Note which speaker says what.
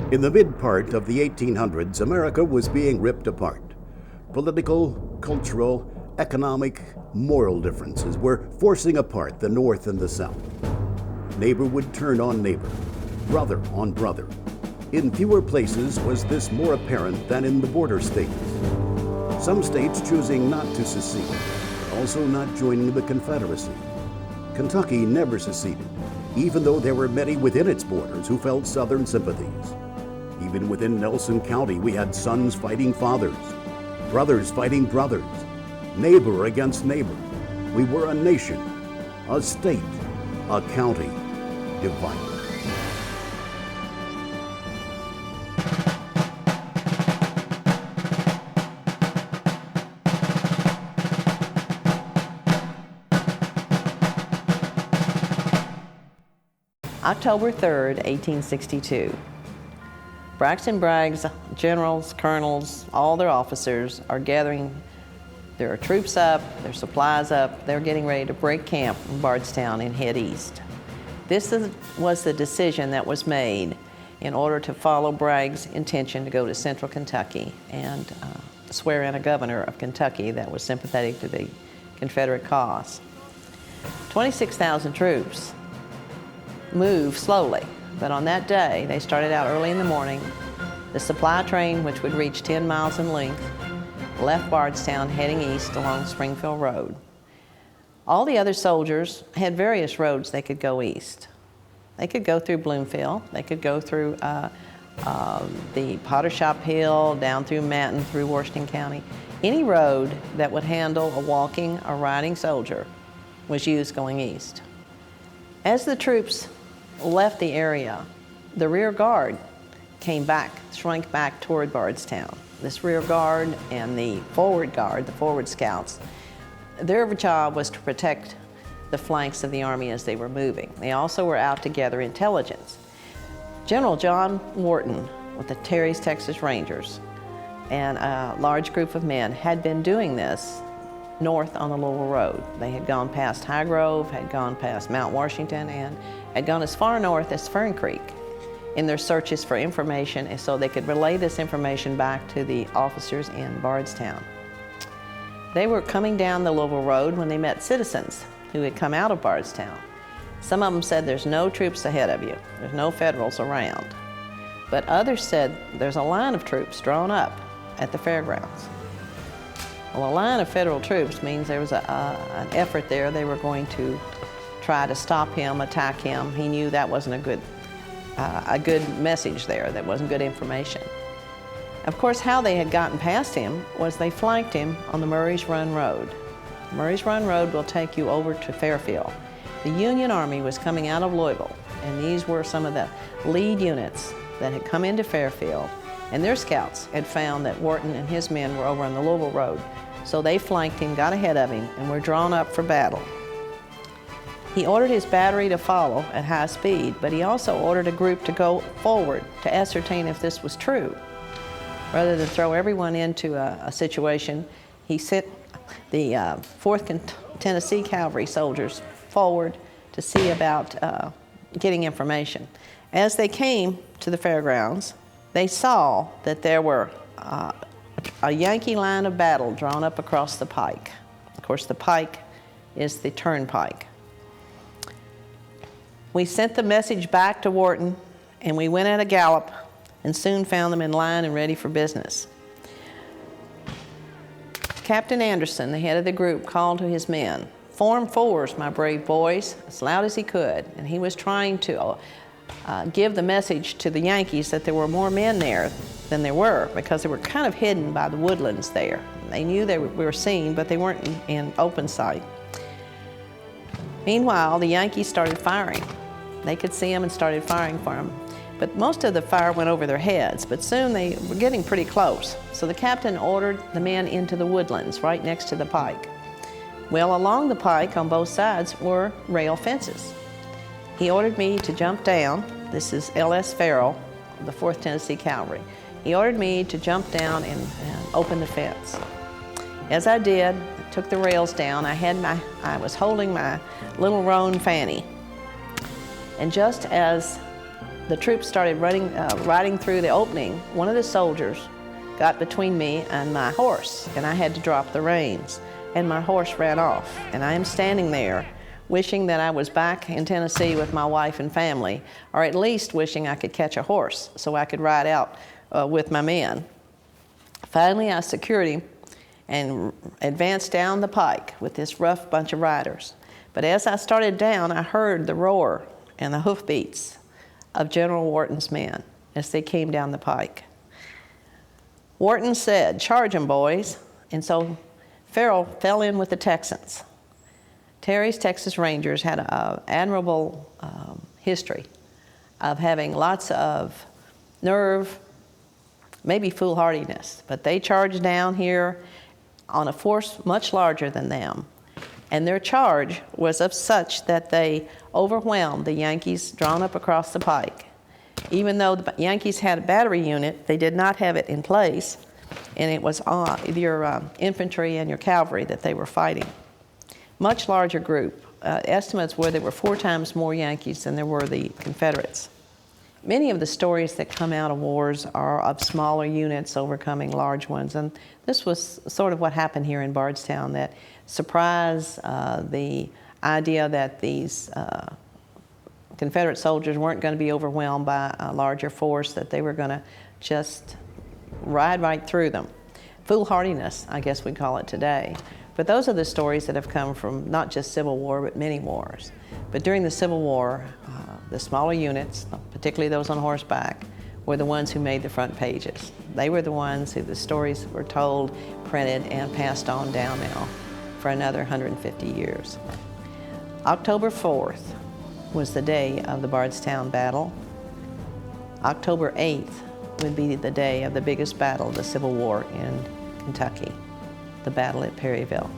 Speaker 1: In the mid part of the 1800s, America was being ripped apart. Political, cultural, economic, moral differences were forcing apart the North and the South. Neighbor would turn on neighbor, brother on brother. In fewer places was this more apparent than in the border states. Some states choosing not to secede, but also not joining the Confederacy. Kentucky never seceded, even though there were many within its borders who felt Southern sympathies. Even within Nelson County, we had sons fighting fathers, brothers fighting brothers, neighbor against neighbor. We were a nation, a state, a county divided.
Speaker 2: October 3rd, 1862. Braxton Bragg's generals, colonels, all their officers are gathering their troops up, their supplies up. They're getting ready to break camp in Bardstown and head east. This was the decision that was made in order to follow Bragg's intention to go to central Kentucky and swear in a governor of Kentucky that was sympathetic to the Confederate cause. 26,000 troops moved slowly, but on that day they started out early in the morning. The supply train, which would reach 10 miles in length, left Bardstown heading east along Springfield Road. All the other soldiers had various roads they could go east. They could go through Bloomfield, they could go through the Potter Shop Hill, down through Manton, through Washington County. Any road that would handle a walking or riding soldier was used going east. As the troops left the area, the rear guard came back, shrank back toward Bardstown. This rear guard and the forward guard, the forward scouts, their job was to protect the flanks of the army as they were moving. They also were out to gather intelligence. General John Wharton with the Terry's Texas Rangers and a large group of men had been doing this north on the Louisville Road. They had gone past High Grove, had gone past Mount Washington, and had gone as far north as Fern Creek in their searches for information, and so they could relay this information back to the officers in Bardstown. They were coming down the Louisville Road when they met citizens who had come out of Bardstown. Some of them said, "There's no troops ahead of you. There's no Federals around." But others said, "There's a line of troops drawn up at the fairgrounds." Well, a line of Federal troops means there was an effort there. They were going to try to stop him, attack him. He knew that wasn't a good message there. That wasn't good information. Of course, how they had gotten past him was they flanked him on the Murray's Run Road. Murray's Run Road will take you over to Fairfield. The Union Army was coming out of Louisville, and these were some of the lead units that had come into Fairfield, and their scouts had found that Wharton and his men were over on the Louisville Road. So they flanked him, got ahead of him, and were drawn up for battle. He ordered his battery to follow at high speed, but he also ordered a group to go forward to ascertain if this was true. Rather than throw everyone into a situation, he sent the 4th Tennessee Cavalry soldiers forward to see about getting information. As they came to the fairgrounds, they saw that there were a Yankee line of battle drawn up across the pike. Of course, the pike is the turnpike. We sent the message back to Wharton, and we went at a gallop and soon found them in line and ready for business. Captain Anderson, the head of the group, called to his men, "Form fours, my brave boys," as loud as he could, and he was trying to give the message to the Yankees that there were more men there than there were, because they were kind of hidden by the woodlands there. They knew we were seen, but they weren't in open sight. Meanwhile, the Yankees started firing. They could see them and started firing for them. But most of the fire went over their heads, but soon they were getting pretty close. So the captain ordered the men into the woodlands right next to the pike. Well, along the pike on both sides were rail fences. He ordered me to jump down. This is L.S. Farrell, the 4th Tennessee Cavalry. He ordered me to jump down and open the fence. As I did, I took the rails down. I was holding my little roan fanny. And just as the troops started riding through the opening, one of the soldiers got between me and my horse, and I had to drop the reins, and my horse ran off. And I am standing there wishing that I was back in Tennessee with my wife and family, or at least wishing I could catch a horse so I could ride out with my men. Finally, I secured him and advanced down the pike with this rough bunch of riders. But as I started down, I heard the roar and the hoofbeats of General Wharton's men as they came down the pike. Wharton said, "Charge 'em, boys." And so Farrell fell in with the Texans. Terry's Texas Rangers had an admirable history of having lots of nerve, maybe foolhardiness, but they charged down here on a force much larger than them. And their charge was of such that they overwhelmed the Yankees drawn up across the pike. Even though the Yankees had a battery unit, they did not have it in place, and it was your infantry and your cavalry that they were fighting. Much larger group. Estimates were there were 4 times more Yankees than there were the Confederates. Many of the stories that come out of wars are of smaller units overcoming large ones, and this was sort of what happened here in Bardstown, that surprise, the idea that these Confederate soldiers weren't going to be overwhelmed by a larger force, that they were going to just ride right through them. Foolhardiness, I guess we'd call it today. But those are the stories that have come from not just Civil War, but many wars. But during the Civil War, the smaller units, particularly those on horseback, were the ones who made the front pages. They were the ones who the stories were told, printed, and passed on down now for another 150 years. October 4th was the day of the Bardstown battle. October 8th would be the day of the biggest battle of the Civil War in Kentucky, the battle at Perryville.